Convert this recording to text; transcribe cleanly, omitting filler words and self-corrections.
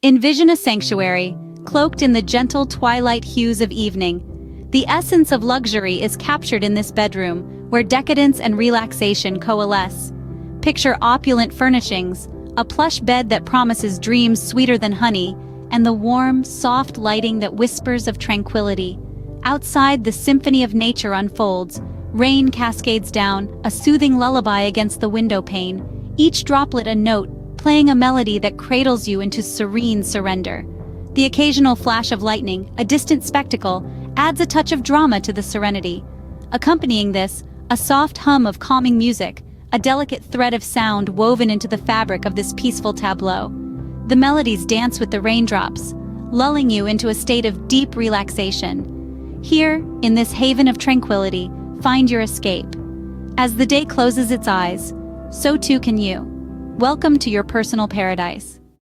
Envision a sanctuary, cloaked in the gentle twilight hues of evening. The essence of luxury is captured in this bedroom, where decadence and relaxation coalesce. Picture opulent furnishings, a plush bed that promises dreams sweeter than honey, and the warm, soft lighting that whispers of tranquility. Outside, the symphony of nature unfolds. Rain cascades down, a soothing lullaby against the windowpane, each droplet a note, playing a melody that cradles you into serene surrender. The occasional flash of lightning, a distant spectacle, adds a touch of drama to the serenity. Accompanying this, a soft hum of calming music, a delicate thread of sound woven into the fabric of this peaceful tableau. The melodies dance with the raindrops, lulling you into a state of deep relaxation. Here, in this haven of tranquility, find your escape. As the day closes its eyes, so too can you. Welcome to your personal paradise.